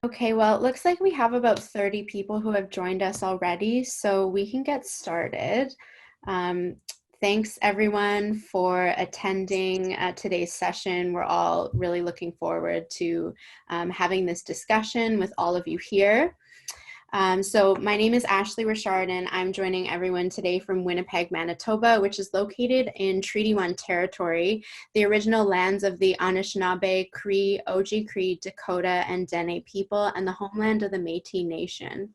Okay, well, it looks like we have about 30 people who have joined us already, so we can get started. Um, Thanks everyone for attending today's session. We're all really looking forward to having this discussion with all of you here. So my name is Ashley Richard, and I'm joining everyone today from Winnipeg, Manitoba, which is located in Treaty 1 territory, the original lands of the Anishinaabe, Cree, Oji-Cree, Dakota, and Dene people, and the homeland of the Métis Nation.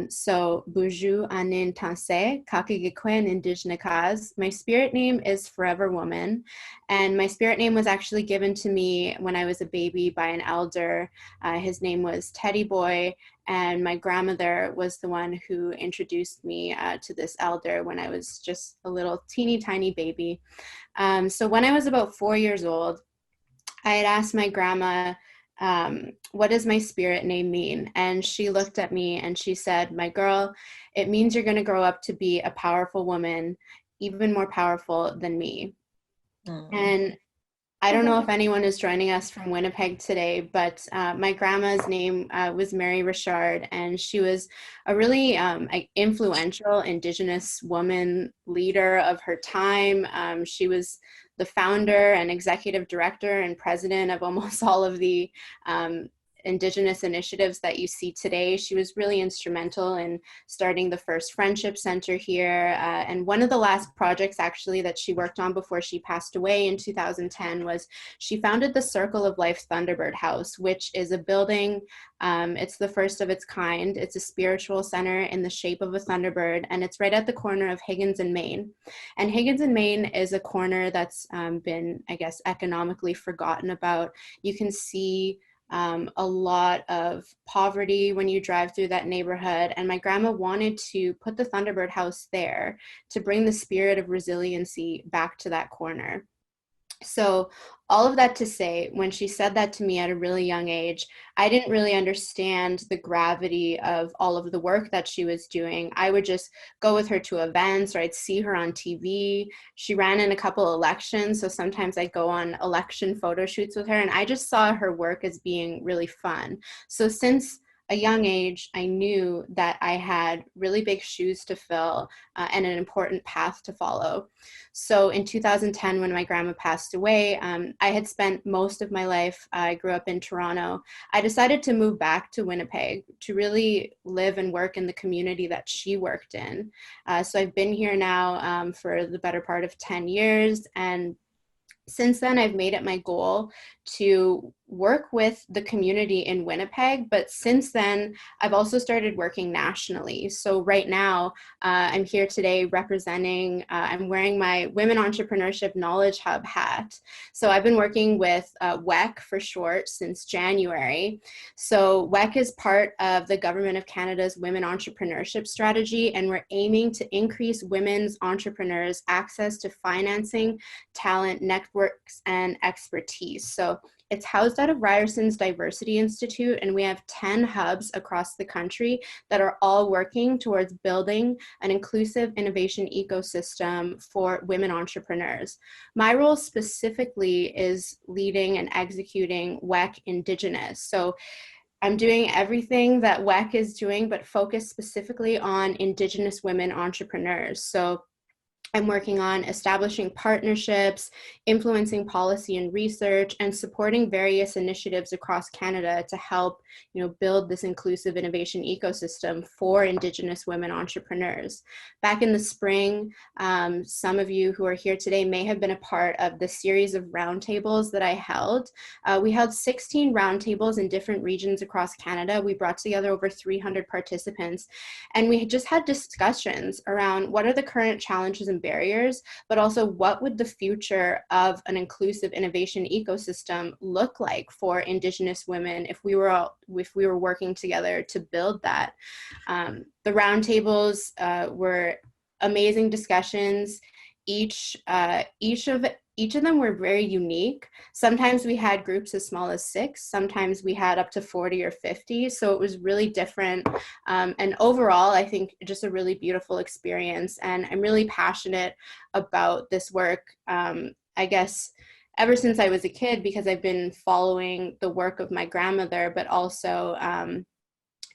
So Buju Anin Tanse, Kakigikwen Indigenous. My spirit name is Forever Woman, and my spirit name was actually given to me when I was a baby by an elder. His name was Teddy Boy, and my grandmother was the one who introduced me to this elder when I was just a little teeny tiny baby. So when I was about 4 years old, I had asked my grandma, what does my spirit name mean? And she looked at me and she said, my girl, it means you're going to grow up to be a powerful woman, even more powerful than me. Mm. And I don't know if anyone is joining us from Winnipeg today, but my grandma's name was Mary Richard, and she was a really influential Indigenous woman leader of her time. She was the founder and executive director and president of almost all of the um, Indigenous initiatives that you see today. She was really instrumental in starting the first Friendship Center here. And one of the last projects actually that she worked on before she passed away in 2010 was she founded the Circle of Life Thunderbird House, which is a building. It's the first of its kind. It's a spiritual center in the shape of a thunderbird, and it's right at the corner of Higgins and Main. And Higgins and Main is a corner that's been, I guess, economically forgotten about. You can see a lot of poverty when you drive through that neighborhood. And my grandma wanted to put the Thunderbird House there to bring the spirit of resiliency back to that corner. So, all of that to say, when she said that to me at a really young age, I didn't really understand the gravity of all of the work that she was doing. I would just go with her to events, or I'd see her on TV. She ran in a couple elections, so sometimes I'd go on election photo shoots with her, and I just saw her work as being really fun. So, since a young age, I knew that I had really big shoes to fill and an important path to follow. So in 2010, when my grandma passed away, I had spent most of my life, I grew up in Toronto. I decided to move back to Winnipeg to really live and work in the community that she worked in. So I've been here now for the better part of 10 years. And since then, I've made it my goal to work with the community in Winnipeg. But since then, I've also started working nationally. So right now, I'm here today representing, I'm wearing my Women Entrepreneurship Knowledge Hub hat. So I've been working with WEC for short since January. So WEC is part of the Government of Canada's Women Entrepreneurship Strategy, and we're aiming to increase women's entrepreneurs' access to financing, talent, networks, and expertise. So it's housed out of Ryerson's Diversity Institute, and we have 10 hubs across the country that are all working towards building an inclusive innovation ecosystem for women entrepreneurs. My role specifically is leading and executing WEC Indigenous. So I'm doing everything that WEC is doing, but focused specifically on Indigenous women entrepreneurs. So I'm working on establishing partnerships, influencing policy and research, and supporting various initiatives across Canada to help, build this inclusive innovation ecosystem for Indigenous women entrepreneurs. Back in the spring, some of you who are here today may have been a part of the series of roundtables that I held. We held 16 roundtables in different regions across Canada. We brought together over 300 participants, and we just had discussions around what are the current challenges and barriers, but also what would the future of an inclusive innovation ecosystem look like for Indigenous women if we were working together to build that. The roundtables were amazing discussions. Each of them were very unique. Sometimes we had groups as small as 6, sometimes we had up to 40 or 50. So it was really different. And overall, I think just a really beautiful experience. And I'm really passionate about this work. I guess ever since I was a kid, because I've been following the work of my grandmother, but also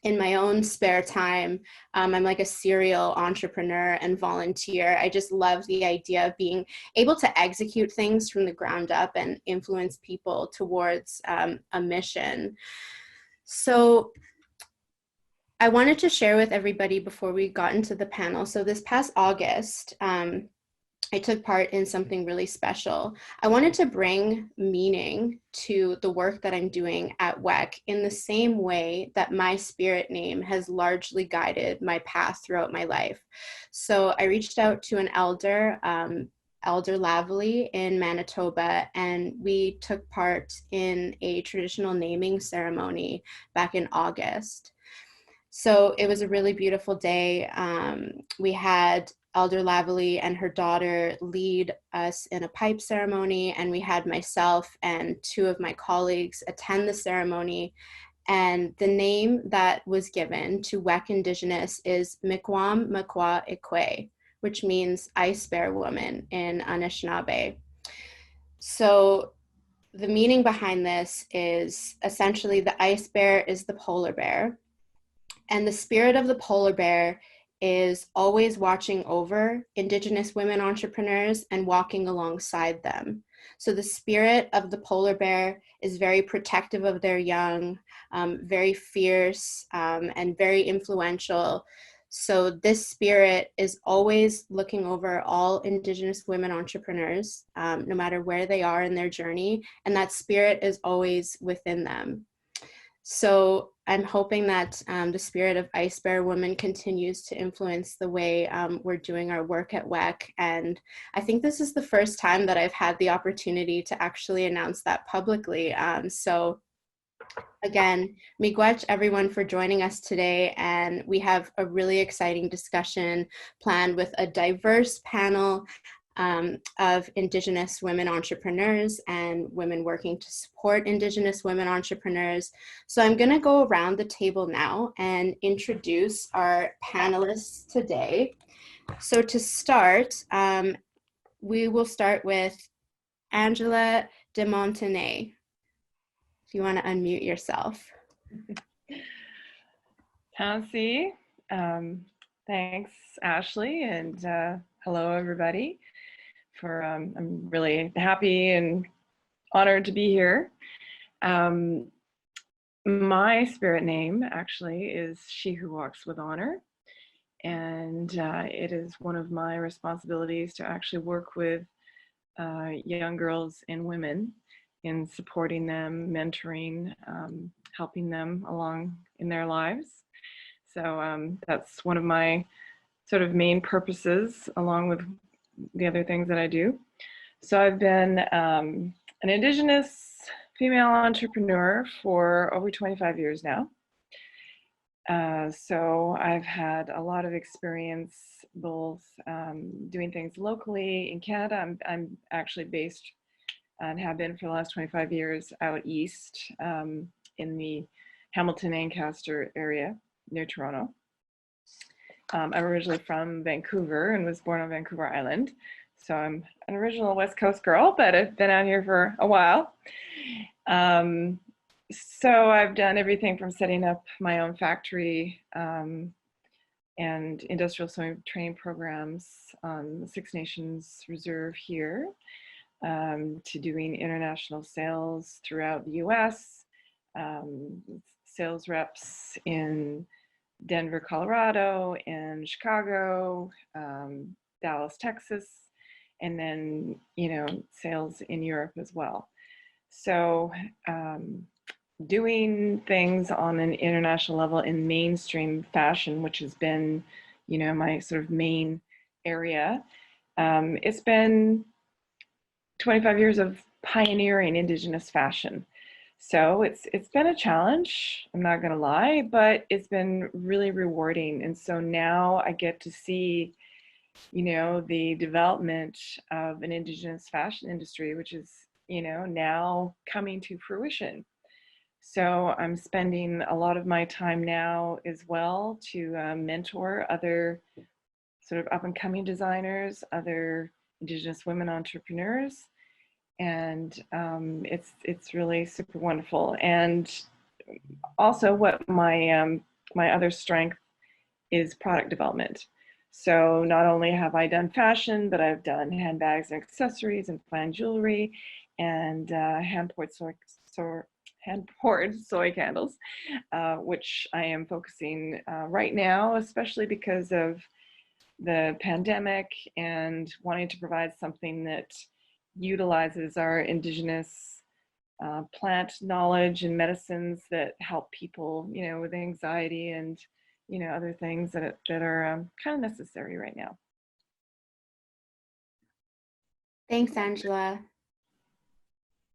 in my own spare time, I'm like a serial entrepreneur and volunteer. I just love the idea of being able to execute things from the ground up and influence people towards a mission. So I wanted to share with everybody before we got into the panel. So this past August, I took part in something really special. I wanted to bring meaning to the work that I'm doing at WEC in the same way that my spirit name has largely guided my path throughout my life. So I reached out to an elder, Elder Lavely in Manitoba, and we took part in a traditional naming ceremony back in August. So it was a really beautiful day. We had Elder Lavely and her daughter lead us in a pipe ceremony, and we had myself and two of my colleagues attend the ceremony. And the name that was given to WEC Indigenous is Mikwam Makwa Ikwe, which means Ice Bear Woman in Anishinaabe. So the meaning behind this is essentially the ice bear is the polar bear, and the spirit of the polar bear is always watching over Indigenous women entrepreneurs and walking alongside them. So the spirit of the polar bear is very protective of their young, very fierce, and very influential. So this spirit is always looking over all Indigenous women entrepreneurs, no matter where they are in their journey, and that spirit is always within them. So I'm hoping that the spirit of Ice Bear Woman continues to influence the way we're doing our work at WEC. And I think this is the first time that I've had the opportunity to actually announce that publicly. So again, miigwech everyone for joining us today. And we have a really exciting discussion planned with a diverse panel of Indigenous women entrepreneurs and women working to support Indigenous women entrepreneurs. So I'm going to go around the table now and introduce our panelists today. So to start, we will start with Angela de Montenay. If you want to unmute yourself. Hansi, thanks, Ashley, and hello, everybody. I'm really happy and honored to be here. My spirit name actually is She Who Walks with Honor, and it is one of my responsibilities to actually work with young girls and women in supporting them, mentoring, helping them along in their lives. So that's one of my sort of main purposes, along with the other things that I do. So I've been an Indigenous female entrepreneur for over 25 years now. So I've had a lot of experience both doing things locally in Canada. I'm actually based and have been for the last 25 years out east in the Hamilton Ancaster area near Toronto. I'm originally from Vancouver and was born on Vancouver Island. So I'm an original West Coast girl, but I've been out here for a while. So I've done everything from setting up my own factory and industrial sewing training programs on the Six Nations Reserve here, to doing international sales throughout the US, sales reps in Denver, Colorado, and Chicago, Dallas, Texas, and then, sales in Europe as well. So doing things on an international level in mainstream fashion, which has been, my sort of main area. It's been 25 years of pioneering Indigenous fashion. So it's been a challenge, I'm not gonna lie, but it's been really rewarding. And so now I get to see, the development of an Indigenous fashion industry, which is, now coming to fruition. So I'm spending a lot of my time now as well to mentor other sort of up and coming designers, other Indigenous women entrepreneurs, and it's really super wonderful. And also, what my other strength is product development. So not only have I done fashion, but I've done handbags and accessories and fine jewelry and hand poured soy candles, which I am focusing right now, especially because of the pandemic and wanting to provide something that utilizes our indigenous plant knowledge and medicines that help people, with anxiety and, other things that are kind of necessary right now. Thanks, Angela.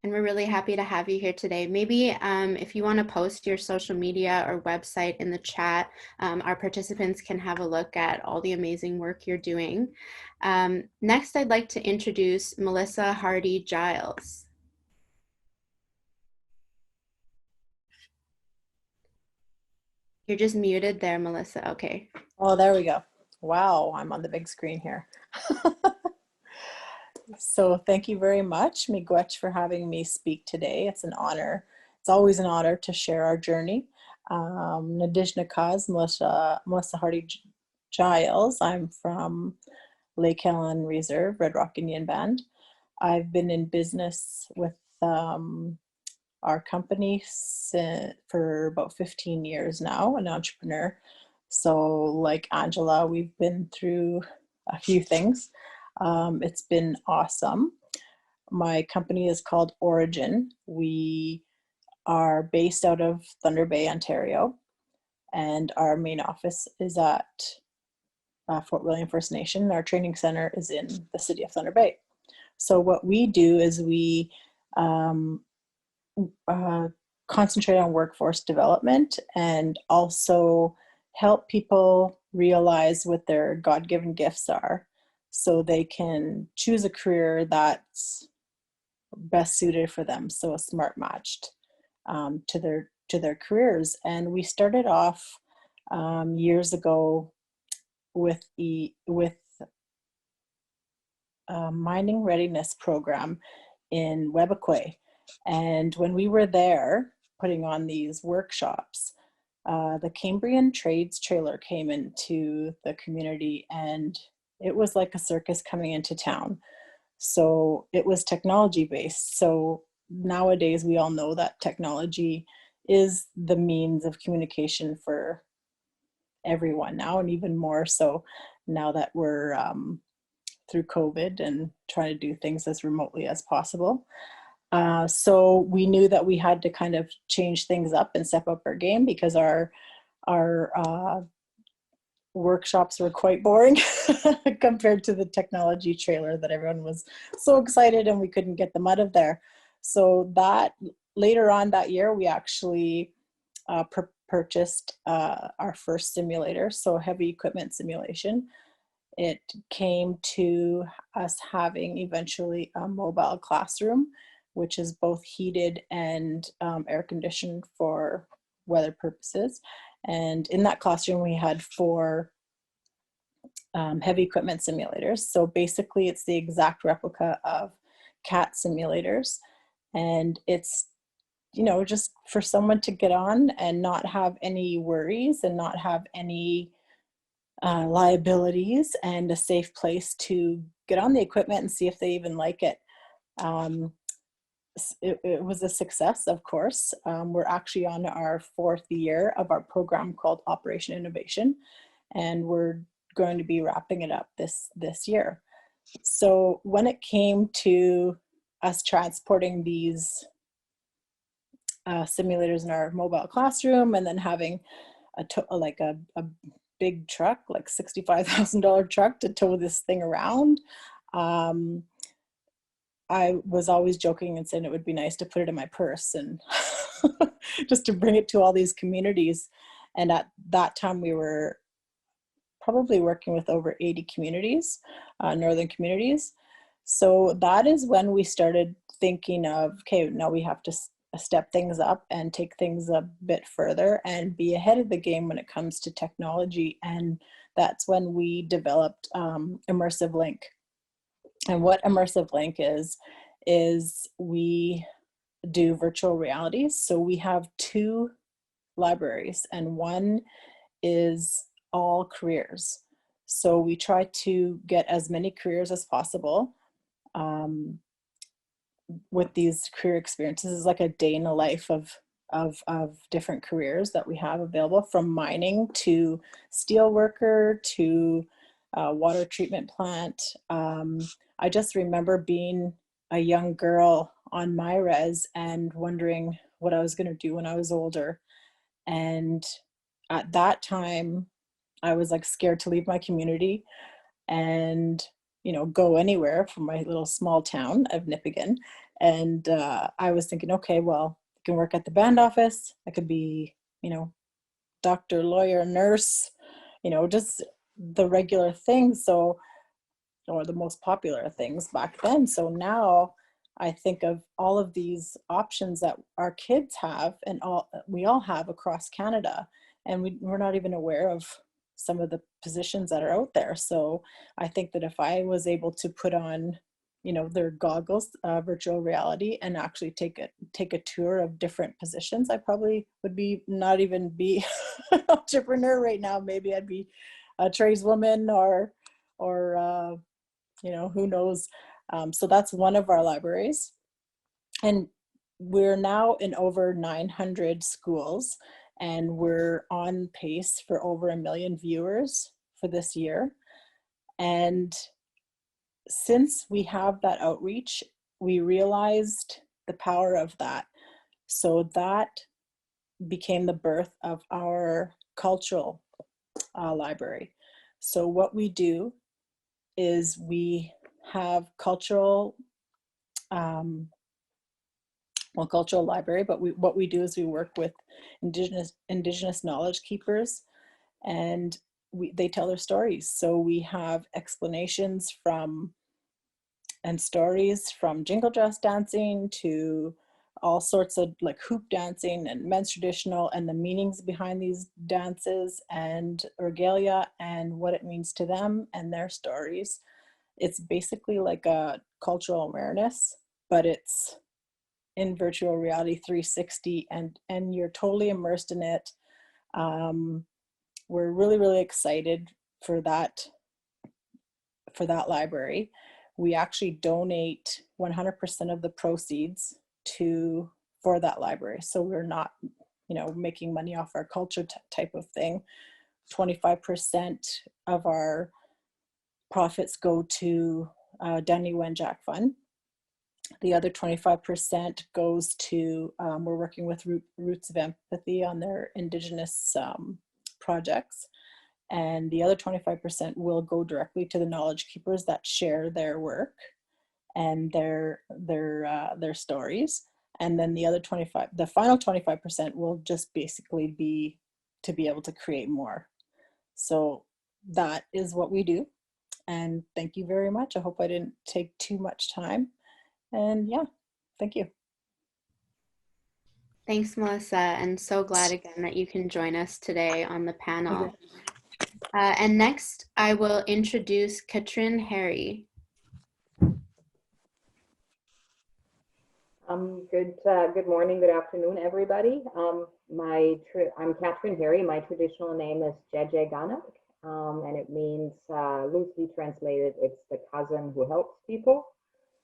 And we're really happy to have you here today. Maybe if you want to post your social media or website in the chat, our participants can have a look at all the amazing work you're doing. Next, I'd like to introduce Melissa Hardy Giles. You're just muted there, Melissa. Okay. Oh, there we go. Wow, I'm on the big screen here. So thank you very much, Miigwech, for having me speak today. It's an honor. It's always an honor to share our journey. Nadijna Melissa Hardy Giles. I'm from Lake Helen Reserve, Red Rock Indian Band. I've been in business with our company for about 15 years now, an entrepreneur. So like Angela, we've been through a few things. It's been awesome. My company is called Origin. We are based out of Thunder Bay, Ontario, and our main office is at Fort William First Nation. Our training center is in the city of Thunder Bay. So what we do is we concentrate on workforce development and also help people realize what their God-given gifts are so they can choose a career that's best suited for them, so a smart matched to their careers. And we started off years ago with mining readiness program in Webequie. And when we were there putting on these workshops, the Cambrian Trades trailer came into the community, and it was like a circus coming into town. So it was technology based. So nowadays we all know that technology is the means of communication for everyone now, and even more so now that we're through COVID and trying to do things as remotely as possible. So we knew that we had to kind of change things up and step up our game, because our workshops were quite boring compared to the technology trailer that everyone was so excited and we couldn't get them out of there. So that later on that year, we actually purchased our first simulator, so heavy equipment simulation. It came to us having eventually a mobile classroom, which is both heated and air conditioned for weather purposes. And in that classroom, we had 4 heavy equipment simulators. So basically, it's the exact replica of CAT simulators. And it's, just for someone to get on and not have any worries and not have any liabilities, and a safe place to get on the equipment and see if they even like it. It was a success, of course. We're actually on our 4th year of our program called Operation Innovation, and we're going to be wrapping it up this year. So when it came to us transporting these simulators in our mobile classroom, and then having a big truck, like $65,000 truck, to tow this thing around, I was always joking and saying it would be nice to put it in my purse and just to bring it to all these communities. And at that time, we were probably working with over 80 communities, northern communities. So that is when we started thinking of, okay, now we have to step things up and take things a bit further and be ahead of the game when it comes to technology. And that's when we developed Immersive Link. And what Immersive Link is is we do virtual realities. So we have 2 libraries, and one is all careers. So we try to get as many careers as possible with these career experiences. Is like a day in the life of different careers that we have available, from mining to steel worker to water treatment plant. I just remember being a young girl on my res and wondering what I was going to do when I was older. And at that time, I was like scared to leave my community and, go anywhere from my little small town of Nipigon. And I was thinking, okay, well, I can work at the band office. I could be, doctor, lawyer, nurse, just the regular things. So, or the most popular things back then. So now I think of all of these options that our kids have, and we all have across Canada, and we're not even aware of some of the positions that are out there. So I think that if I was able to put on, their goggles, virtual reality, and actually take a tour of different positions, I probably would not even be an entrepreneur right now. Maybe I'd be a tradeswoman or who knows. So that's one of our libraries. And we're now in over 900 schools, and we're on pace for over 1 million viewers for this year. And since we have that outreach, we realized the power of that. So that became the birth of our cultural library. So what we do is we have cultural library, but what we do is we work with indigenous knowledge keepers, and they tell their stories. So we have explanations and stories from jingle dress dancing to all sorts of like hoop dancing and men's traditional, and the meanings behind these dances and regalia and what it means to them and their stories. It's basically like a cultural awareness, but it's in virtual reality 360, and you're totally immersed in it. We're really, really excited for that library. We actually donate 100% of the proceeds for that library. So we're not, making money off our culture type of thing. 25% of our profits go to Danny Wenjack Fund. The other 25% goes to, we're working with Roots of Empathy on their Indigenous projects. And the other 25% will go directly to the knowledge keepers that share their work and their stories. And then the final 25% will just basically be to be able to create more. So that is what we do. And thank you very much. I hope I didn't take too much time. And yeah, thank you. Thanks, Melissa, and so glad again that you can join us today on the panel. And next, I will introduce Katrin Harry. Good morning, good afternoon, everybody. I'm Katrin Harry. My traditional name is Jeje Ganak, and it means, loosely translated, it's the cousin who helps people.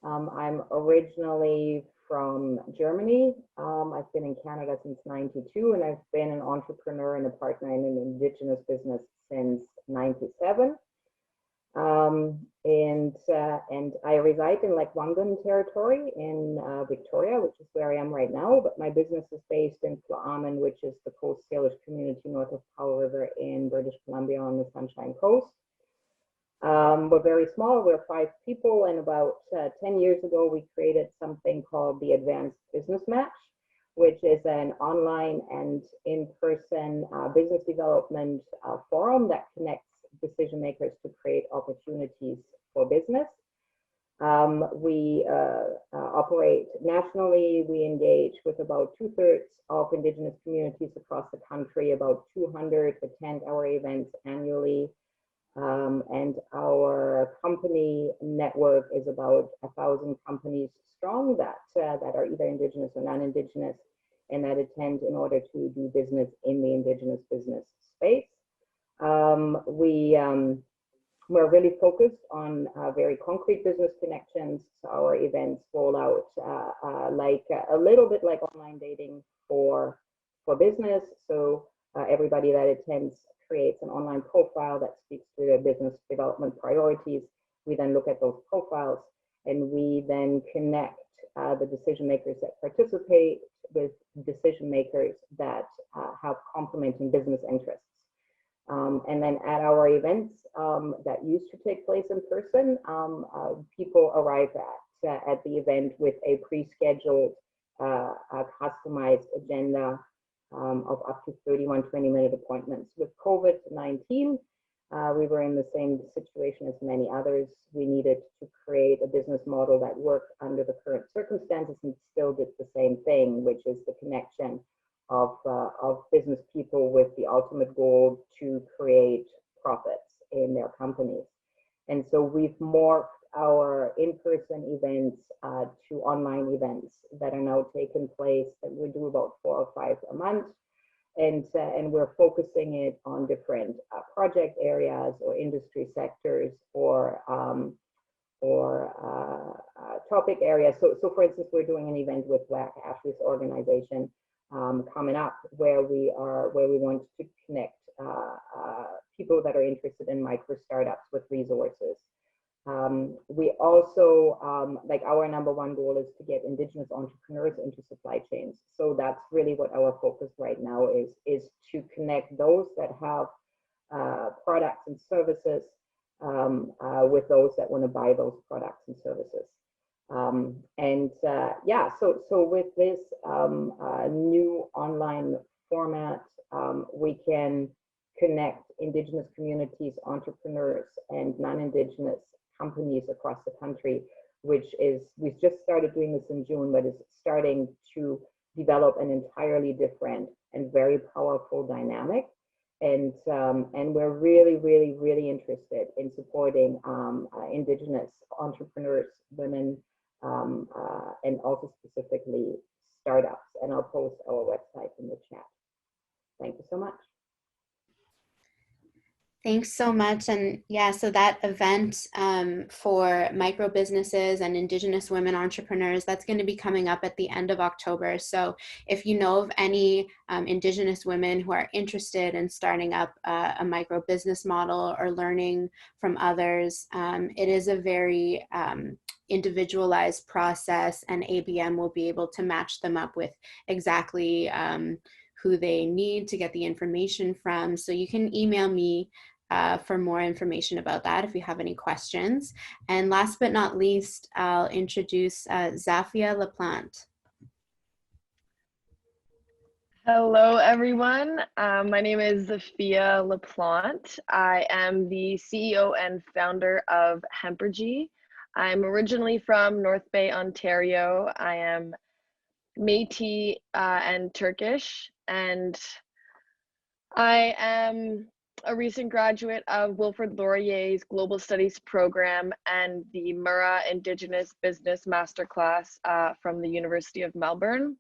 I'm originally from Germany. I've been in Canada since '92, and I've been an entrepreneur and a partner in an Indigenous business since '97. And I reside in Lake Wangan territory in Victoria, which is where I am right now. But my business is based in Tla'amin, which is the Coast Salish community north of Powell River in British Columbia on the Sunshine Coast. We're very small. We're 5 people, and about 10 years ago, we created something called the Advanced Business Match, which is an online and in-person business development forum that connects decision makers to create opportunities for business. We operate nationally. We engage with about 2/3 of Indigenous communities across the country. About 200 attend our events annually. And our company network is about 1,000 companies strong that are either Indigenous or non-Indigenous, and that attend in order to do business in the Indigenous business space. We're really focused on very concrete business connections. So our events roll out like a little bit like online dating for business. So everybody that attends creates an online profile that speaks to their business development priorities. We then look at those profiles and we then connect the decision makers that participate with decision makers that have complementing business interests. And then at our events that used to take place in person, people arrive at the event with a pre-scheduled, customized agenda of up to 31 20-minute appointments. With COVID-19, we were in the same situation as many others. We needed to create a business model that worked under the current circumstances and still did the same thing, which is the connection of business people with the ultimate goal to create profits in their companies. And so we've morphed our in-person events to online events that are now taking place, that we do about 4 or 5 a month. And we're focusing it on different project areas or industry sectors or topic areas. So for instance, we're doing an event with Black Ashes organization coming up where we want to connect people that are interested in micro startups with resources. We also, like our number one goal is to get Indigenous entrepreneurs into supply chains. So that's really what our focus right now is to connect those that have products and services with those that want to buy those products and services. Yeah, so with this new online format, we can connect Indigenous communities, entrepreneurs, and non-Indigenous companies across the country, we've just started doing this in June, but it's starting to develop an entirely different and very powerful dynamic. And we're really, really, really interested in supporting Indigenous entrepreneurs, women, and also specifically startups. And I'll post our website in the chat. Thank you so much. Thanks so much. And yeah, so that event for micro businesses and Indigenous women entrepreneurs, that's going to be coming up at the end of October. So if you know of any Indigenous women who are interested in starting up a micro business model or learning from others, it is a very individualized process, and ABM will be able to match them up with exactly who they need to get the information from. So you can email me for more information about that if you have any questions. And last but not least, I'll introduce Zafia LaPlante. Hello, everyone. My name is Zafia LaPlante. I am the CEO and founder of Hempergy. I'm originally from North Bay, Ontario. I am Métis and Turkish, and I am a recent graduate of Wilfrid Laurier's Global Studies program and the Murrah Indigenous Business Masterclass from the University of Melbourne.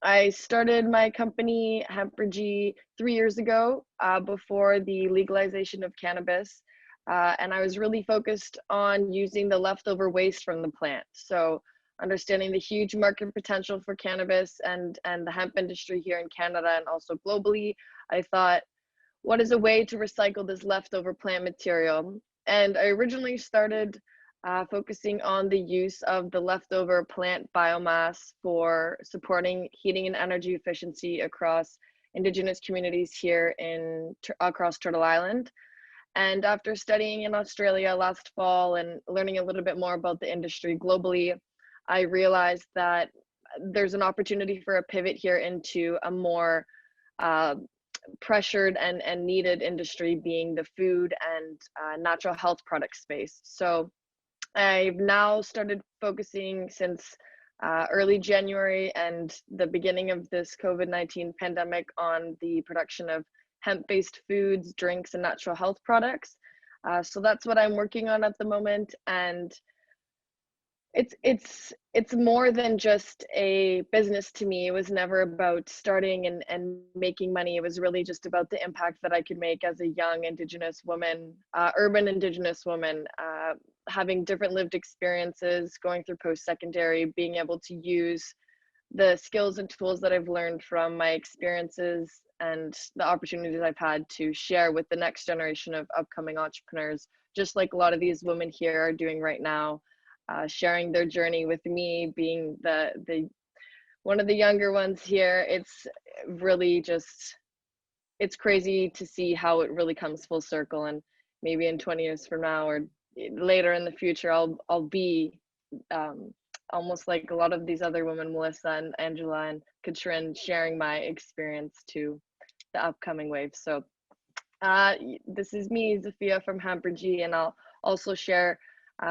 I started my company, Hempergy, 3 years ago before the legalization of cannabis. And I was really focused on using the leftover waste from the plant. So understanding the huge market potential for cannabis and the hemp industry here in Canada and also globally, I thought, what is a way to recycle this leftover plant material? And I originally started focusing on the use of the leftover plant biomass for supporting heating and energy efficiency across Indigenous communities here across Turtle Island. And after studying in Australia last fall and learning a little bit more about the industry globally, I realized that there's an opportunity for a pivot here into a more pressured and needed industry, being the food and natural health product space. So I've now started focusing since early January and the beginning of this COVID-19 pandemic on the production of hemp-based foods, drinks, and natural health products. So that's what I'm working on at the moment, and it's more than just a business to me. It was never about starting and making money. It was really just about the impact that I could make as a young Indigenous woman, urban Indigenous woman, having different lived experiences, going through post-secondary, being able to use the skills and tools that I've learned from my experiences and the opportunities I've had to share with the next generation of upcoming entrepreneurs, just like a lot of these women here are doing right now, sharing their journey with me, being the one of the younger ones here. It's really just, it's crazy to see how it really comes full circle, and maybe in 20 years from now or later in the future, I'll be almost like a lot of these other women, Melissa and Angela and Katrin, sharing my experience to the upcoming wave. So this is me, Zafia from Hampergy, and I'll also share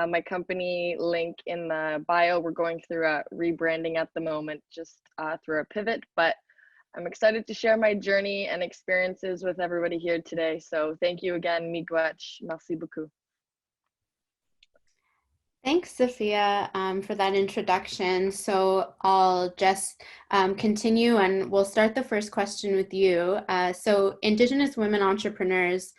my company link in the bio. We're going through a rebranding at the moment, just through a pivot, but I'm excited to share my journey and experiences with everybody here today. So thank you again, miigwech, merci beaucoup. Thanks, Sophia, for that introduction. So I'll just continue, and we'll start the first question with you. So Indigenous women entrepreneurs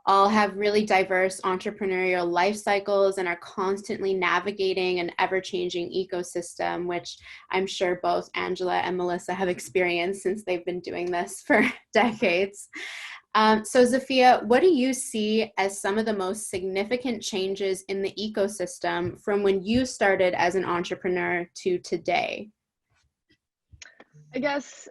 all have really diverse entrepreneurial life cycles and are constantly navigating an ever-changing ecosystem, which I'm sure both Angela and Melissa have experienced since they've been doing this for decades. So Zafia, what do you see as some of the most significant changes in the ecosystem from when you started as an entrepreneur to today? I guess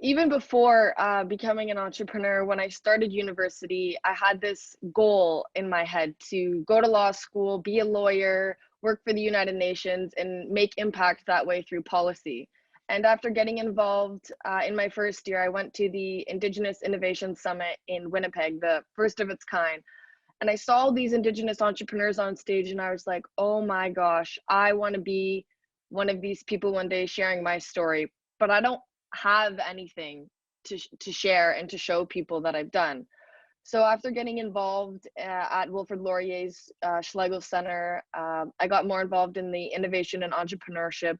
even before becoming an entrepreneur, when I started university, I had this goal in my head to go to law school, be a lawyer, work for the United Nations, and make impact that way through policy. And after getting involved in my first year, I went to the Indigenous Innovation Summit in Winnipeg, the first of its kind. And I saw these Indigenous entrepreneurs on stage, and I was like, oh my gosh, I want to be one of these people one day sharing my story, but I don't have anything to share and to show people that I've done. So after getting involved at Wilfrid Laurier's Schlegel Center, I got more involved in the innovation and entrepreneurship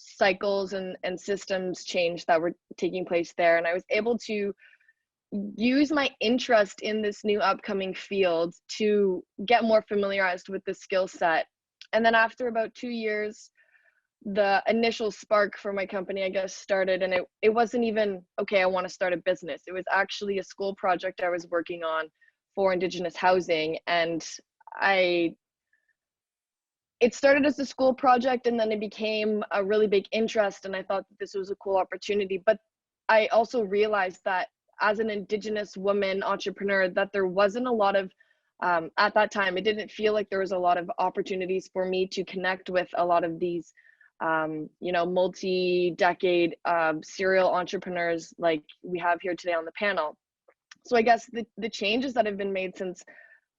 cycles and systems change that were taking place there. And I was able to use my interest in this new upcoming field to get more familiarized with the skill set. And then after about 2 years, the initial spark for my company, I guess, started. And it wasn't even, okay, I want to start a business. It was actually a school project I was working on for Indigenous housing. And it started as a school project, and then it became a really big interest, and I thought that this was a cool opportunity. But I also realized that as an Indigenous woman entrepreneur, that there wasn't a lot of, at that time, it didn't feel like there was a lot of opportunities for me to connect with a lot of these, multi-decade serial entrepreneurs like we have here today on the panel. So I guess the changes that have been made since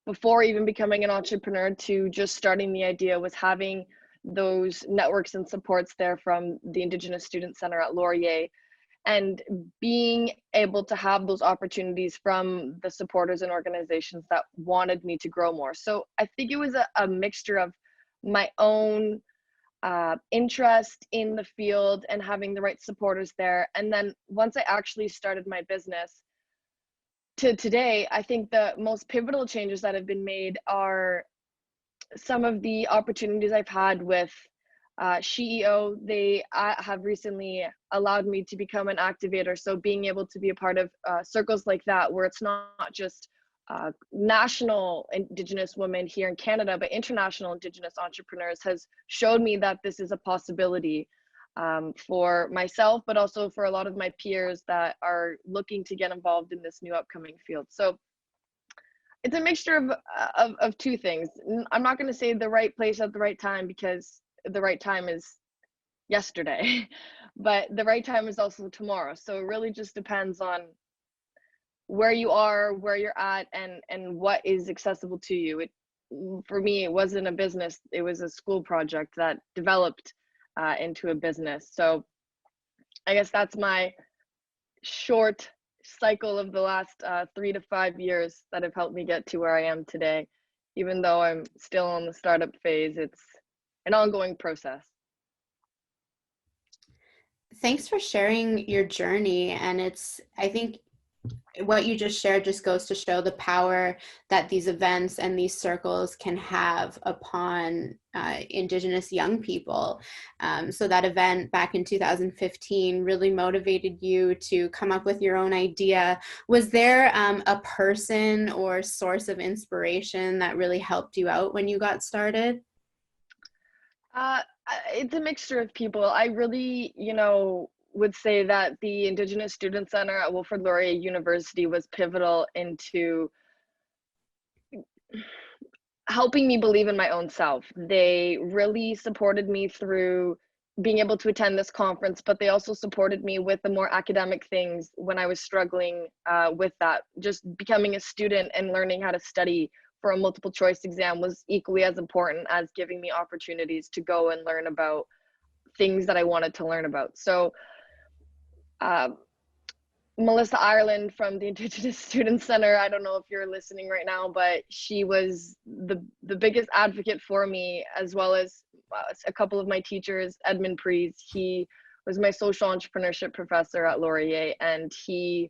before even becoming an entrepreneur to just starting the idea was having those networks and supports there from the Indigenous Student Center at Laurier, and being able to have those opportunities from the supporters and organizations that wanted me to grow more. So I think it was a mixture of my own interest in the field and having the right supporters there. And then once I actually started my business, to today, I think the most pivotal changes that have been made are some of the opportunities I've had with SheEO. They have recently allowed me to become an activator. So being able to be a part of circles like that, where it's not just national Indigenous women here in Canada, but international Indigenous entrepreneurs, has showed me that this is a possibility. For myself, but also for a lot of my peers that are looking to get involved in this new upcoming field. So it's a mixture of two things. I'm not going to say the right place at the right time, because the right time is yesterday, but the right time is also tomorrow. So it really just depends on where you are, where you're at, and what is accessible to you. For me, it wasn't a business. It was a school project that developed into a business. So I guess that's my short cycle of the last 3 to 5 years that have helped me get to where I am today. even though I'm still in the startup phase, it's an ongoing process. Thanks for sharing your journey. And I think what you just shared just goes to show the power that these events and these circles can have upon Indigenous young people. So that event back in 2015 really motivated you to come up with your own idea. Was there a person or source of inspiration that really helped you out when you got started? It's a mixture of people. I really, would say that the Indigenous Student Center at Wilfrid Laurier University was pivotal into helping me believe in my own self. They really supported me through being able to attend this conference, but they also supported me with the more academic things when I was struggling with that. Just becoming a student and learning how to study for a multiple choice exam was equally as important as giving me opportunities to go and learn about things that I wanted to learn about. So Melissa Ireland from the Indigenous Student Center, I don't know if you're listening right now, but she was the biggest advocate for me, as well as a couple of my teachers. Edmund Prees, he was my social entrepreneurship professor at Laurier, and he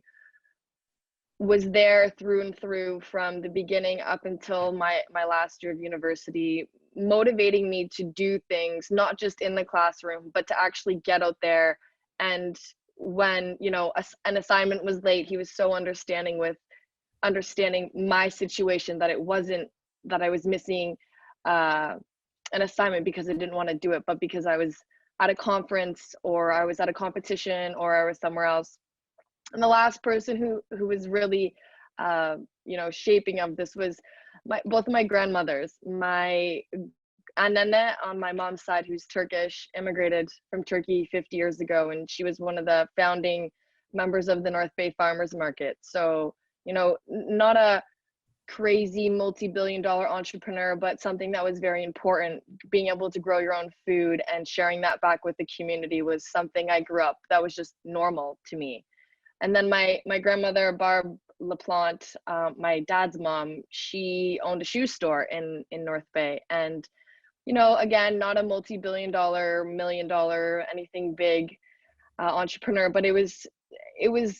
was there through and through from the beginning up until my last year of university, motivating me to do things, not just in the classroom, but to actually get out there. And when an assignment was late, he was so understanding with understanding my situation, that it wasn't that I was missing an assignment because I didn't want to do it, but because I was at a conference or I was at a competition or I was somewhere else. And the last person who was really shaping of this was both of my grandmothers. My Anneanne on my mom's side, who's Turkish, immigrated from Turkey 50 years ago, and she was one of the founding members of the North Bay Farmers Market. So, not a crazy multi-billion-dollar entrepreneur, but something that was very important. Being able to grow your own food and sharing that back with the community was something I grew up, that was just normal to me. And then my grandmother, Barb LaPlante, my dad's mom, she owned a shoe store in North Bay. And again, not a multi-billion-dollar, million-dollar, anything big entrepreneur, but it was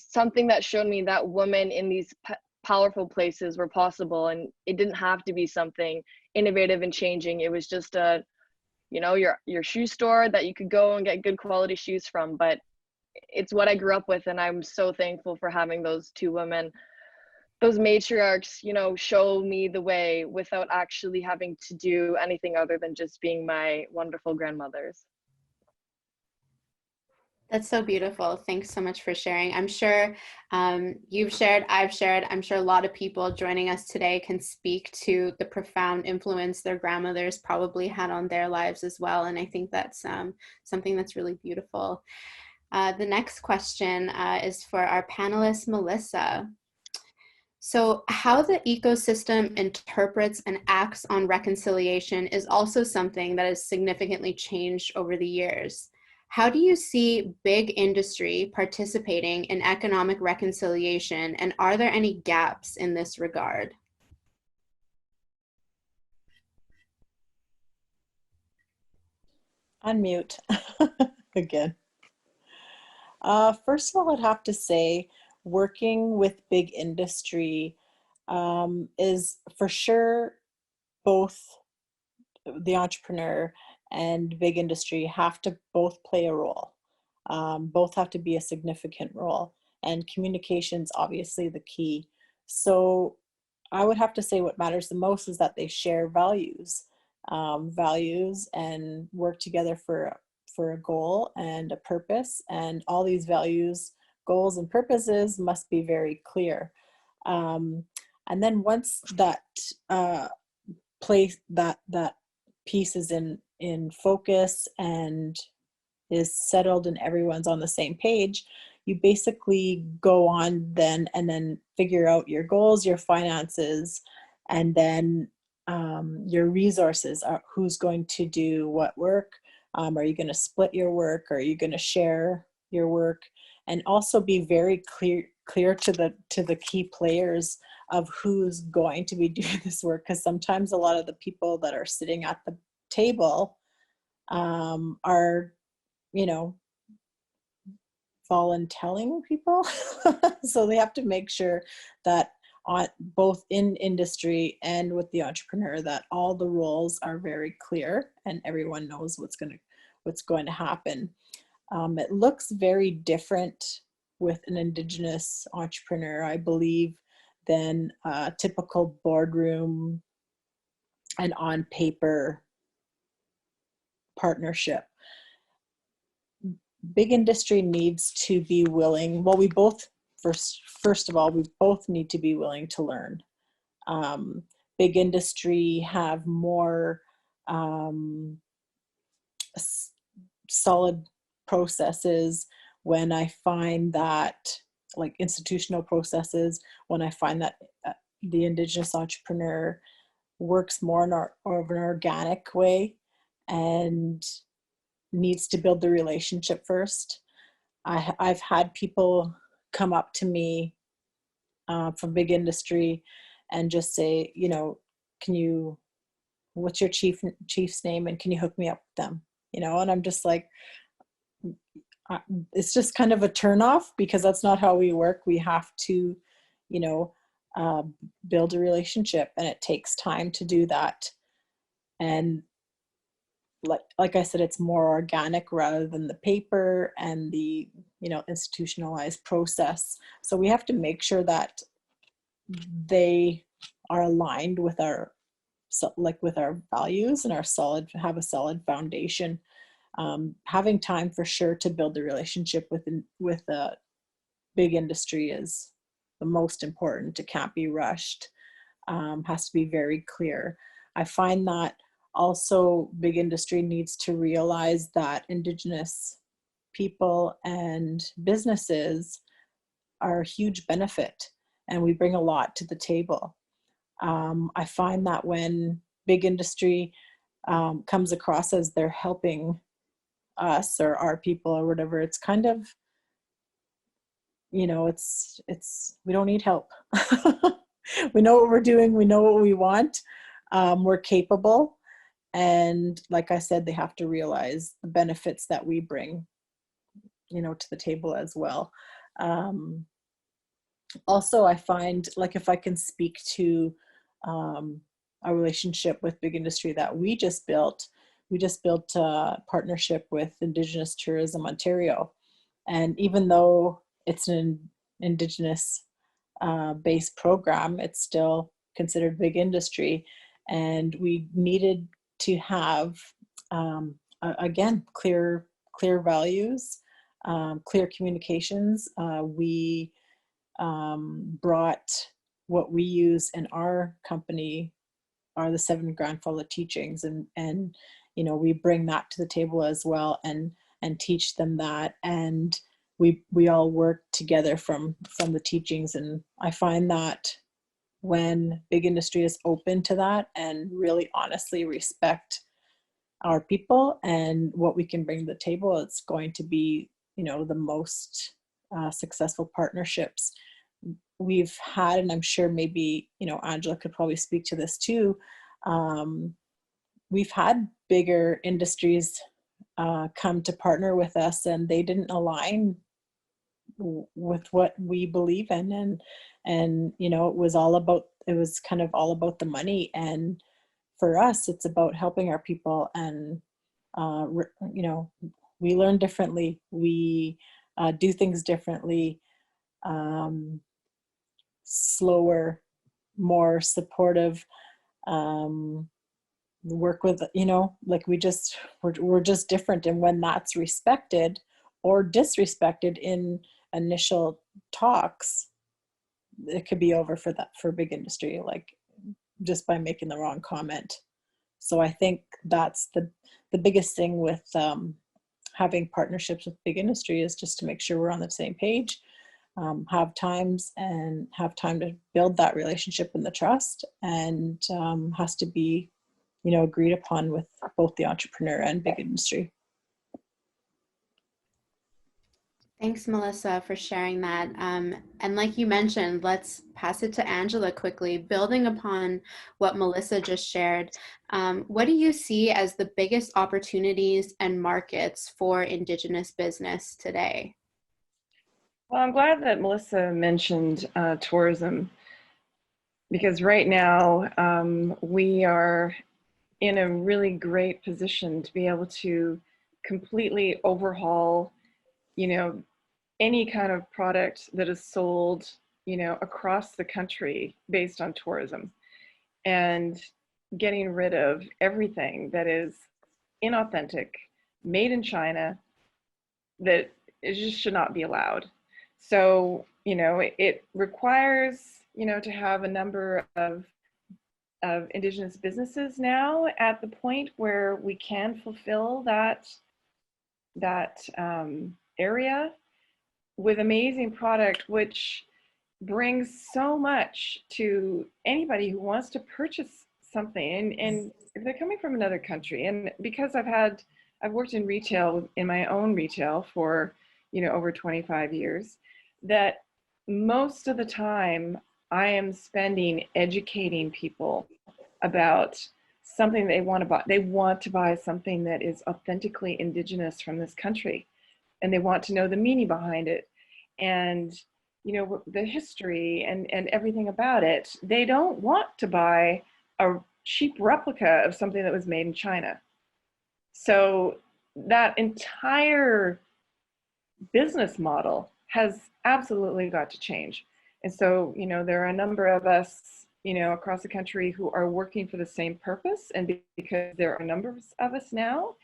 something that showed me that women in these powerful places were possible, and it didn't have to be something innovative and changing. It was just your shoe store that you could go and get good quality shoes from. But it's what I grew up with, and I'm so thankful for having those two women, those matriarchs, show me the way without actually having to do anything other than just being my wonderful grandmothers. That's so beautiful. Thanks so much for sharing. I'm sure you've shared, I've shared. I'm sure a lot of people joining us today can speak to the profound influence their grandmothers probably had on their lives as well. And I think that's something that's really beautiful. The next question is for our panelist, Melissa. So how the ecosystem interprets and acts on reconciliation is also something that has significantly changed over the years. How do you see big industry participating in economic reconciliation, and are there any gaps in this regard? Unmute again. First of all, I'd have to say working with big industry is for sure both the entrepreneur and big industry have to both play a role. Both have to be a significant role, and communication's obviously the key. So I would have to say what matters the most is that they share values and work together for a goal and a purpose, and all these values, goals, and purposes must be very clear. And then once that that piece is in focus and is settled and everyone's on the same page, you basically go on then and then figure out your goals, your finances, and then your resources. Who's going to do what work? Are you going to split your work? Are you going to share your work? And also be very clear to the key players of who's going to be doing this work, because sometimes a lot of the people that are sitting at the table are, you know, volunteering people. So they have to make sure that on both in industry and with the entrepreneur, that all the roles are very clear and everyone knows what's going to happen. It looks very different with an Indigenous entrepreneur, I believe, than a typical boardroom and on paper partnership. Big industry needs to be willing, well, we both, first of all, we both need to be willing to learn. Big industry have more solid processes. When I find that, like institutional processes, when I find that the Indigenous entrepreneur works more in of an organic way and needs to build the relationship first. I've had people come up to me from big industry and just say, you know, what's your chief's name, and can you hook me up with them? You know, and I'm just like, it's just kind of a turnoff, because that's not how we work. We have to, you know, build a relationship, and it takes time to do that. And like I said, it's more organic rather than the paper and the, you know, institutionalized process. So we have to make sure that they are aligned with our, with our values and have a solid foundation. Having time for sure to build the relationship with a big industry is the most important. It can't be rushed. Has to be very clear. I find that also big industry needs to realize that Indigenous people and businesses are a huge benefit, and we bring a lot to the table. I find that when big industry comes across as they're helping us or our people or whatever, it's kind of, you know, it's we don't need help. We know what we're doing, we know what we want, we're capable, and like I said, they have to realize the benefits that we bring, you know, to the table as well. Also, I find, like, if I can speak to a relationship with big industry that we just built a partnership with Indigenous Tourism Ontario. And even though it's an Indigenous based program, it's still considered big industry. And we needed to have, again, clear values, clear communications. We brought what we use in our company are the 7 grandfather teachings, and you know, we bring that to the table as well, and teach them that, and we all work together from the teachings. And I find that when big industry is open to that and really honestly respect our people and what we can bring to the table, it's going to be, you know, the most successful partnerships we've had. And I'm sure maybe, you know, Angela could probably speak to this too. We've had bigger industries come to partner with us, and they didn't align with what we believe in, and you know, it was kind of all about the money. And for us, it's about helping our people, and you know, we learn differently, we do things differently, slower, more supportive, work with, you know, like we're just different. And when that's respected or disrespected in initial talks, it could be over for big industry, like just by making the wrong comment. So I think that's the biggest thing with having partnerships with big industry, is just to make sure we're on the same page, have time to build that relationship and the trust, and has to be, you know, agreed upon with both the entrepreneur and big industry. Thanks, Melissa, for sharing that. And like you mentioned, let's pass it to Angela quickly. Building upon what Melissa just shared, what do you see as the biggest opportunities and markets for Indigenous business today? Well, I'm glad that Melissa mentioned tourism, because right now we are in a really great position to be able to completely overhaul, you know, any kind of product that is sold, you know, across the country based on tourism, and getting rid of everything that is inauthentic, made in China, that it just should not be allowed. So, you know, it requires, you know, to have a number of Indigenous businesses now at the point where we can fulfill that area with amazing product, which brings so much to anybody who wants to purchase something. And if they're coming from another country, and because I've worked in retail, in my own retail for, you know, over 25 years, that most of the time I am spending educating people about something they want to buy. They want to buy something that is authentically Indigenous from this country, and they want to know the meaning behind it, and, you know, the history and everything about it. They don't want to buy a cheap replica of something that was made in China. So that entire business model has absolutely got to change. And so, you know, there are a number of us, you know, across the country who are working for the same purpose. And because there are numbers of us now,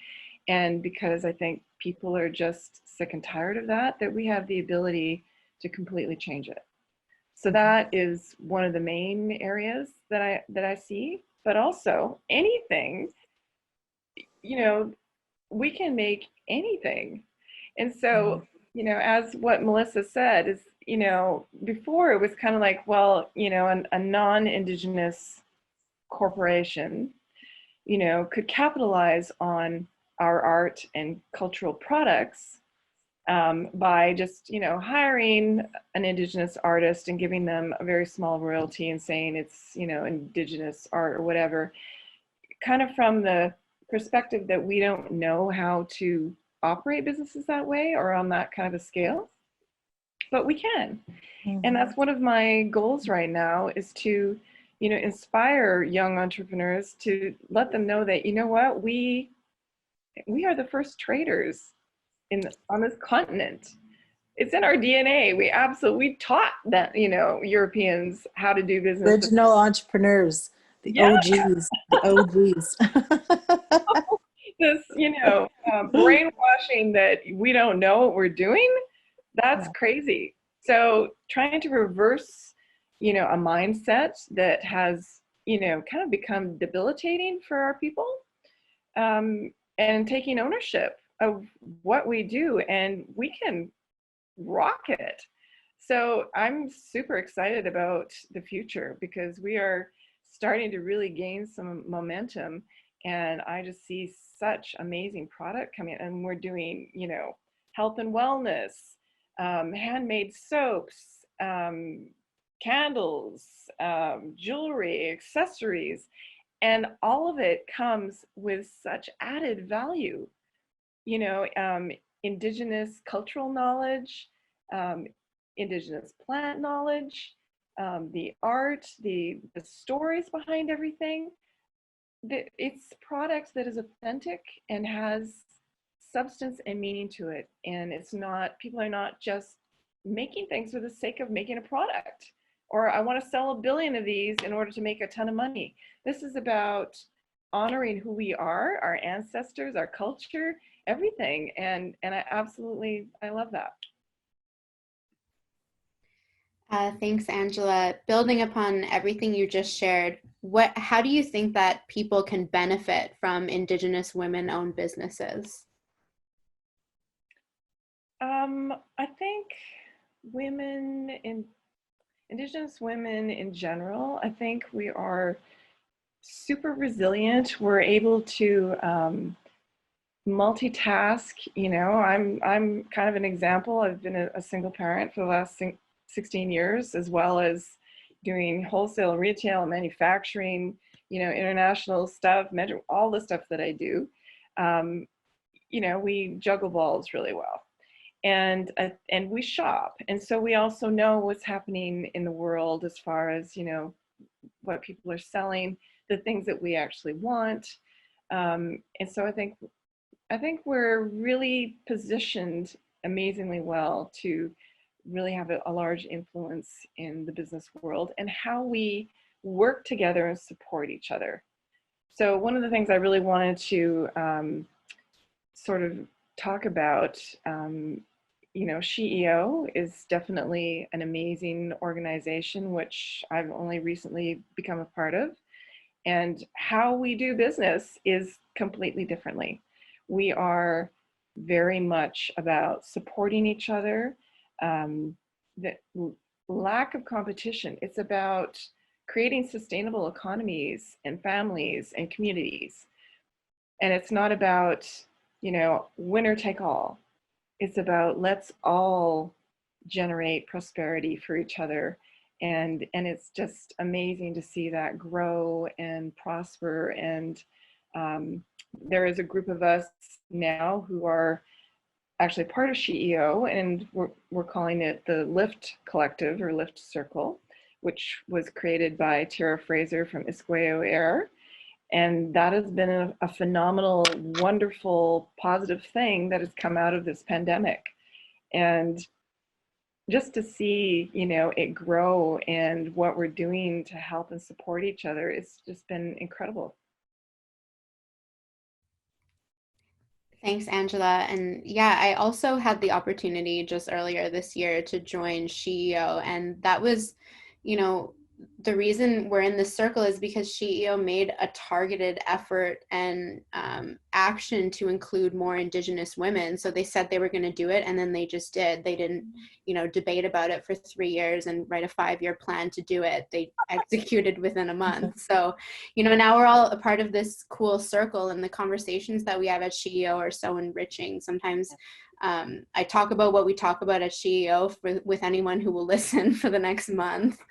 and because I think people are just sick and tired of that, that we have the ability to completely change it. So that is one of the main areas that I see. But also anything, you know, we can make anything. And so, you know, as what Melissa said is, you know, before it was kind of like, well, you know, a non-Indigenous corporation, you know, could capitalize on our art and cultural products by just, you know, hiring an Indigenous artist and giving them a very small royalty and saying it's, you know, Indigenous art or whatever, kind of from the perspective that we don't know how to operate businesses that way or on that kind of a scale, but we can. And that's one of my goals right now, is to, you know, inspire young entrepreneurs, to let them know that, you know what, we are the first traders on this continent. It's in our DNA. We taught that, you know, Europeans how to do business. Original entrepreneurs, the Yeah. OGs, the OGs. This, you know, brainwashing that we don't know what we're doing, that's crazy. So trying to reverse, you know, a mindset that has, you know, kind of become debilitating for our people, and taking ownership of what we do, and we can rock it. So I'm super excited about the future, because we are starting to really gain some momentum, and I just see such amazing product coming in. And we're doing, you know, health and wellness, handmade soaps, candles, jewelry, accessories, and all of it comes with such added value, you know, Indigenous cultural knowledge, Indigenous plant knowledge, the art, the stories behind everything. It's product that is authentic and has substance and meaning to it. And it's not, people are not just making things for the sake of making a product, or I want to sell 1 billion of these in order to make a ton of money. This is about honoring who we are, our ancestors, our culture, everything. And I love that. Thanks, Angela. Building upon everything you just shared, how do you think that people can benefit from Indigenous women-owned businesses? I think Indigenous women in general, I think we are super resilient. We're able to multitask. You know, I'm kind of an example. I've been a single parent for the last 16 years, as well as doing wholesale, retail, manufacturing, you know, international stuff, all the stuff that I do. Um, you know, we juggle balls really well, and we shop, and so we also know what's happening in the world as far as, you know, what people are selling, the things that we actually want. And so I think we're really positioned amazingly well to really have a large influence in the business world and how we work together and support each other. So one of the things I really wanted to sort of talk about, you know, SheEO is definitely an amazing organization, which I've only recently become a part of. And how we do business is completely differently. We are very much about supporting each other. The lack of competition. It's about creating sustainable economies and families and communities. And it's not about, you know, winner take all. It's about let's all generate prosperity for each other. And it's just amazing to see that grow and prosper. And there is a group of us now who are actually part of SheEO, and we're calling it the Lift Collective or Lift Circle, which was created by Tara Fraser from Isqueo Air. And that has been a phenomenal, wonderful, positive thing that has come out of this pandemic. And just to see, you know, it grow and what we're doing to help and support each other, it's just been incredible. Thanks, Angela. And yeah, I also had the opportunity just earlier this year to join SheEO, and that was, you know, the reason we're in this circle is because SheEO made a targeted effort and action to include more Indigenous women. So they said they were going to do it, and then they just did. They didn't, you know, debate about it for 3 years and write a 5-year plan to do it. They executed within a month. So, you know, now we're all a part of this cool circle, and the conversations that we have at SheEO are so enriching. Sometimes I talk about what we talk about at SheEO with anyone who will listen for the next month.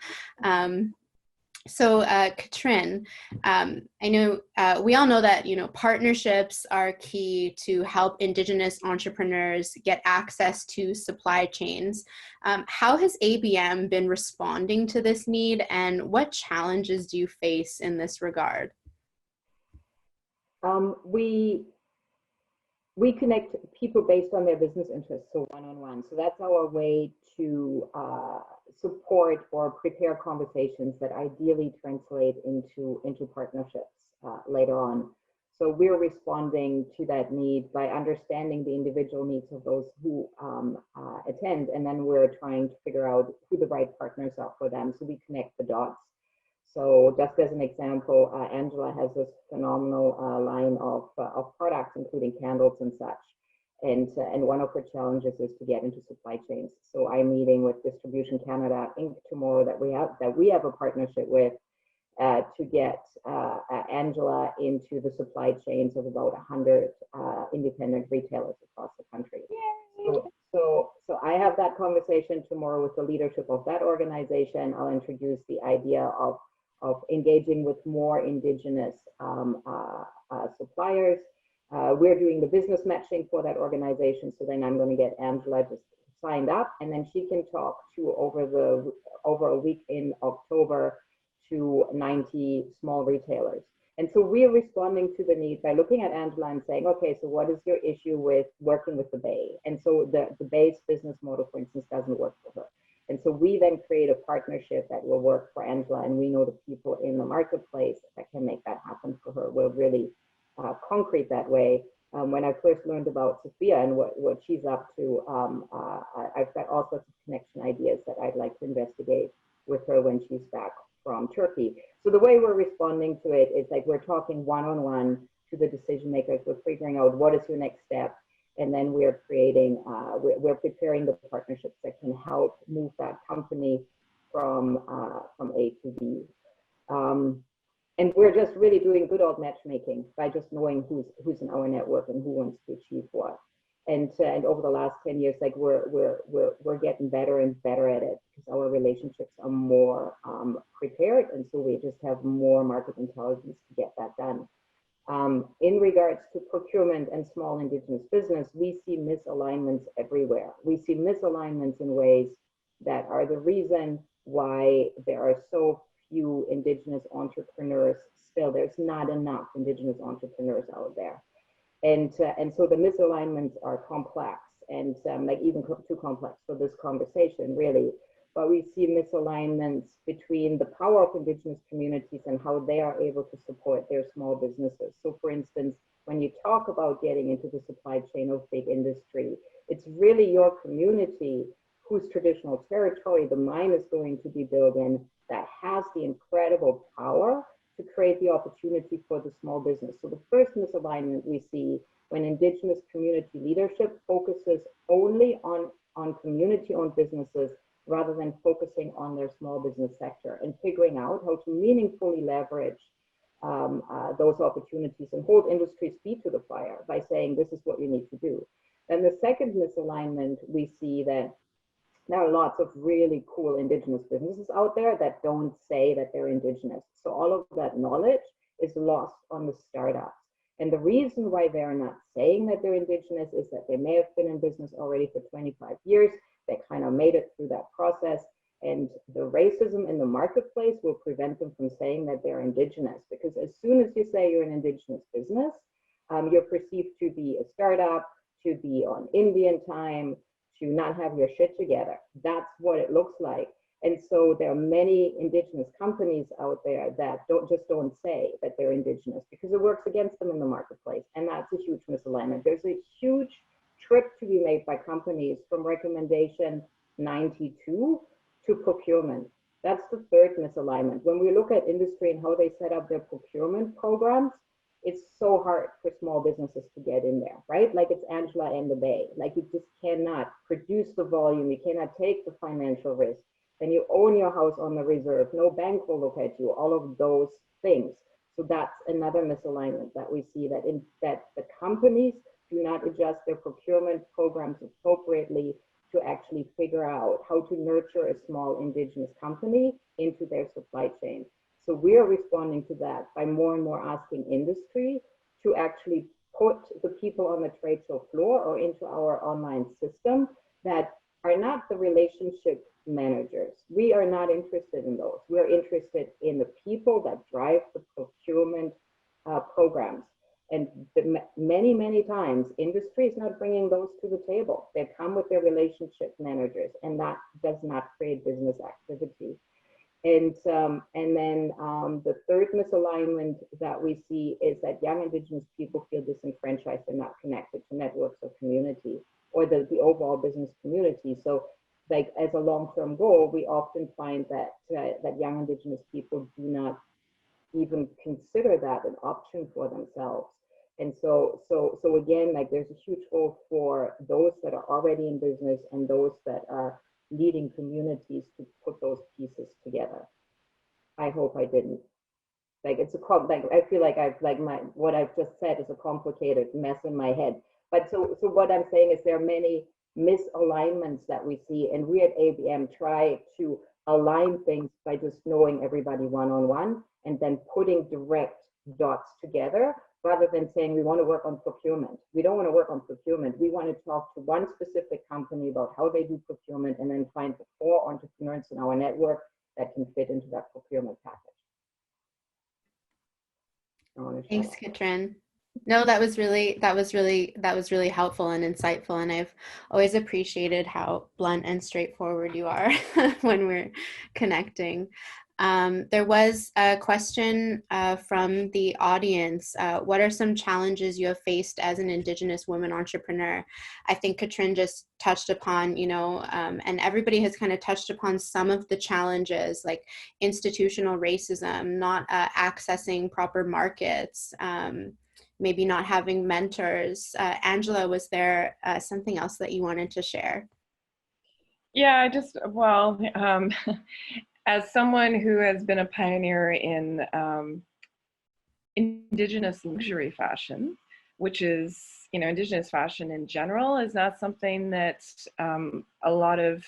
So Katrin, I know we all know that, you know, partnerships are key to help Indigenous entrepreneurs get access to supply chains. How has ABM been responding to this need, and what challenges do you face in this regard? We connect people based on their business interests, so one-on-one. So that's our way to support or prepare conversations that ideally translate into partnerships later on. So we're responding to that need by understanding the individual needs of those who attend, and then we're trying to figure out who the right partners are for them. So we connect the dots. So just as an example, Angela has this phenomenal line of products, including candles and such. And one of her challenges is to get into supply chains. So I'm meeting with Distribution Canada Inc. tomorrow that we have a partnership with to get Angela into the supply chains of about 100 independent retailers across the country. So I have that conversation tomorrow with the leadership of that organization. I'll introduce the idea of engaging with more Indigenous suppliers. We're doing the business matching for that organization. So then I'm going to get Angela just signed up, and then she can talk to over a week in October to 90 small retailers. And so we're responding to the need by looking at Angela and saying, okay, so what is your issue with working with the Bay? And so the Bay's business model, for instance, doesn't work for her. And so we then create a partnership that will work for Angela, and we know the people in the marketplace that can make that happen for her. We're really concrete that way. When I first learned about Sophia and what she's up to, I've got all sorts of connection ideas that I'd like to investigate with her when she's back from Turkey. So the way we're responding to it is like we're talking one-on-one to the decision makers. We're figuring out what is your next step. And then we're creating, we're preparing the partnerships that can help move that company from A to B. And we're just really doing good old matchmaking by just knowing who's in our network and who wants to achieve what. And over the last 10 years, like we're getting better and better at it because our relationships are more prepared, and so we just have more market intelligence to get that done. In regards to procurement and small indigenous business, we see misalignments everywhere. We see misalignments in ways that are the reason why there are so few indigenous entrepreneurs. Still, there's not enough indigenous entrepreneurs out there. And so the misalignments are complex and like even too complex for this conversation, really. But we see misalignments between the power of indigenous communities and how they are able to support their small businesses. So for instance, when you talk about getting into the supply chain of big industry, it's really your community whose traditional territory the mine is going to be built in that has the incredible power to create the opportunity for the small business. So the first misalignment we see when indigenous community leadership focuses only on community-owned businesses rather than focusing on their small business sector and figuring out how to meaningfully leverage those opportunities and hold industry's feet to the fire by saying this is what you need to do. Then the second misalignment, we see that there are lots of really cool indigenous businesses out there that don't say that they're indigenous. So all of that knowledge is lost on the startups. And the reason why they're not saying that they're indigenous is that they may have been in business already for 25 years. They kind of made it through that process. And the racism in the marketplace will prevent them from saying that they're indigenous. Because as soon as you say you're an indigenous business, you're perceived to be a startup, to be on Indian time, to not have your shit together. That's what it looks like. And so there are many indigenous companies out there that don't say that they're indigenous because it works against them in the marketplace. And that's a huge misalignment. There's a huge trip to be made by companies from recommendation 92 to procurement. That's the third misalignment. When we look at industry and how they set up their procurement programs, it's so hard for small businesses to get in there, right? Like it's Angela and the Bay. Like you just cannot produce the volume. You cannot take the financial risk. Then you own your house on the reserve. No bank will look at you, all of those things. So that's another misalignment that we see, that the companies do not adjust their procurement programs appropriately to actually figure out how to nurture a small indigenous company into their supply chain. So we are responding to that by more and more asking industry to actually put the people on the trade show floor or into our online system that are not the relationship managers. We are not interested in those. We're interested in the people that drive the procurement programs. And many, many times, industry is not bringing those to the table. They come with their relationship managers, and that does not create business activity. And then the third misalignment that we see is that young indigenous people feel disenfranchised and not connected to networks of community or the overall business community. So like as a long-term goal, we often find that that young indigenous people do not even consider that an option for themselves. And so again, like there's a huge role for those that are already in business and those that are leading communities to put those pieces together. I hope I didn't. Like it's I feel like what I've just said is a complicated mess in my head. But so what I'm saying is there are many misalignments that we see, and we at ABM try to align things by just knowing everybody one-on-one and then putting direct dots together rather than saying we want to work on procurement. We don't want to work on procurement. We want to talk to one specific company about how they do procurement and then find the 4 entrepreneurs in our network that can fit into that procurement package. Thanks, Katrin. No, that was really helpful and insightful, and I've always appreciated how blunt and straightforward you are when we're connecting. There was a question from the audience. What are some challenges you have faced as an Indigenous woman entrepreneur? I think Katrin just touched upon, and everybody has kind of touched upon some of the challenges like institutional racism, not accessing proper markets, maybe not having mentors. Angela, was there something else that you wanted to share? Yeah, as someone who has been a pioneer in Indigenous luxury fashion, which is, you know, Indigenous fashion in general is not something that a lot of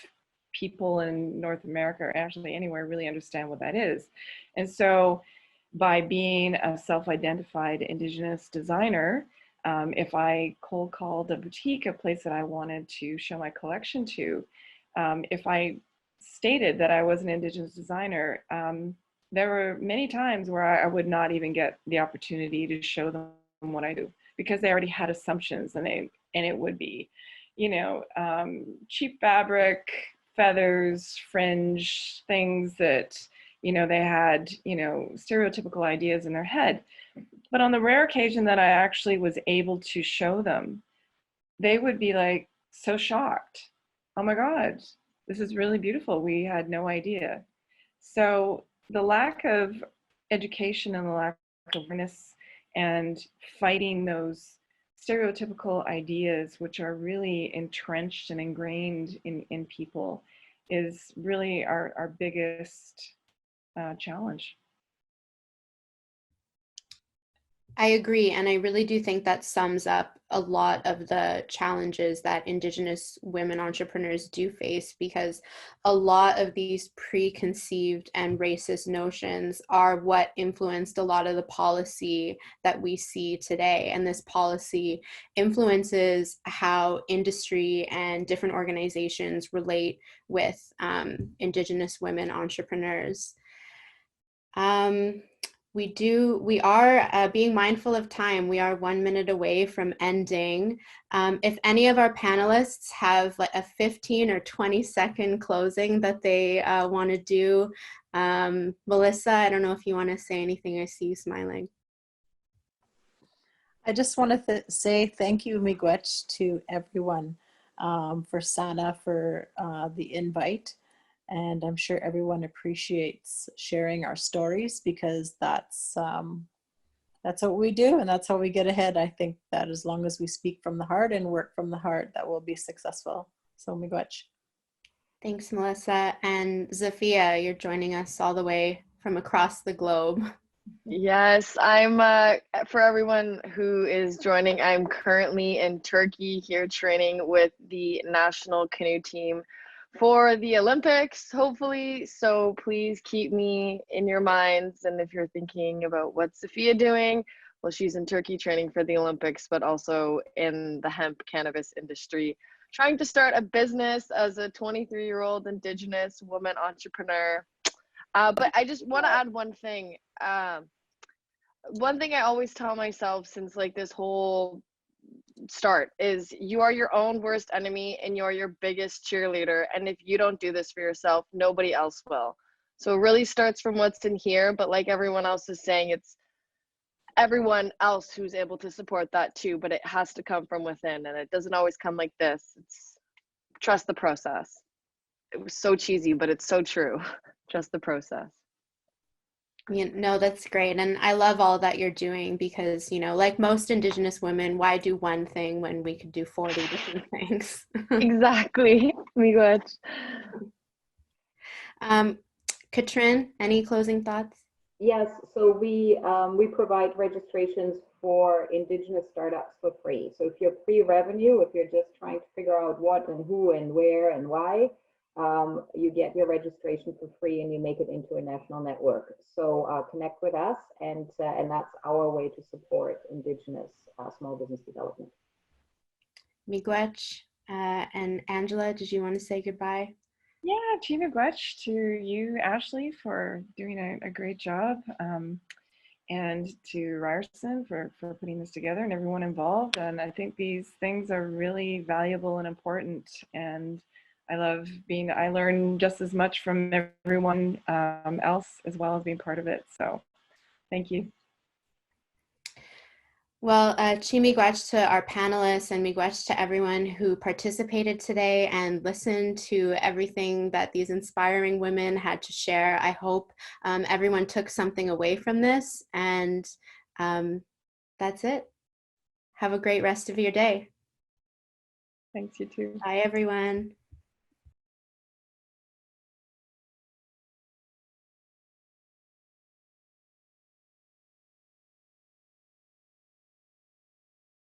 people in North America or actually anywhere really understand what that is. And so by being a self-identified Indigenous designer, if I cold called a boutique, a place that I wanted to show my collection to, if I stated that I was an Indigenous designer, there were many times where I would not even get the opportunity to show them what I do because they already had assumptions, and it would be, you know, cheap fabric, feathers, fringe, things that, you know, they had, you know, stereotypical ideas in their head. But on the rare occasion that I actually was able to show them, they would be like so shocked. Oh my God, this is really beautiful. We had no idea. So the lack of education and the lack of awareness and fighting those stereotypical ideas, which are really entrenched and ingrained in people, is really our biggest challenge. I agree, and I really do think that sums up a lot of the challenges that Indigenous women entrepreneurs do face, because a lot of these preconceived and racist notions are what influenced a lot of the policy that we see today. And this policy influences how industry and different organizations relate with Indigenous women entrepreneurs. We are being mindful of time. We are 1 minute away from ending. If any of our panelists have like a 15 or 20-second closing that they want to do, Melissa, I don't know if you want to say anything. I see you smiling. I just want to say thank you, Miigwech, to everyone, for Sana, for the invite. And I'm sure everyone appreciates sharing our stories, because that's what we do, and that's how we get ahead. I think that as long as we speak from the heart and work from the heart, that we'll be successful. So miigwech. Thanks, Melissa. And Zafia, you're joining us all the way from across the globe. Yes, I'm for everyone who is joining, I'm currently in Turkey here training with the national canoe team for the Olympics, hopefully. So please keep me in your minds. And if you're thinking about what's Zafia doing, well, she's in Turkey training for the Olympics, but also in the hemp cannabis industry, trying to start a business as a 23-year-old Indigenous woman entrepreneur. But I just want to add one thing. One thing I always tell myself since like this whole start is you are your own worst enemy and you're your biggest cheerleader. And if you don't do this for yourself, nobody else will. So it really starts from what's in here. But like everyone else is saying, it's everyone else who's able to support that too. But it has to come from within, and it doesn't always come like this. It's trust the process. It was so cheesy, but it's so true. Trust the process. You know, that's great. And I love all that you're doing, because, you know, like most Indigenous women, why do one thing when we could do 40 different things? Exactly. Miigwech. Katrin, any closing thoughts? Yes, so we provide registrations for Indigenous startups for free. So if you're pre-revenue, if you're just trying to figure out what and who and where and why, you get your registration for free and you make it into a national network. So connect with us, and that's our way to support Indigenous small business development. Miigwech, and Angela, did you want to say goodbye? Yeah, Team miigwech to you, Ashley, for doing a great job, and to Ryerson for putting this together, and everyone involved. And I think these things are really valuable and important. And I learn just as much from everyone else as well as being part of it. So thank you. Well, miigwech to our panelists, and miigwech to everyone who participated today and listened to everything that these inspiring women had to share. I hope everyone took something away from this, and that's it. Have a great rest of your day. Thanks, you too. Bye, everyone.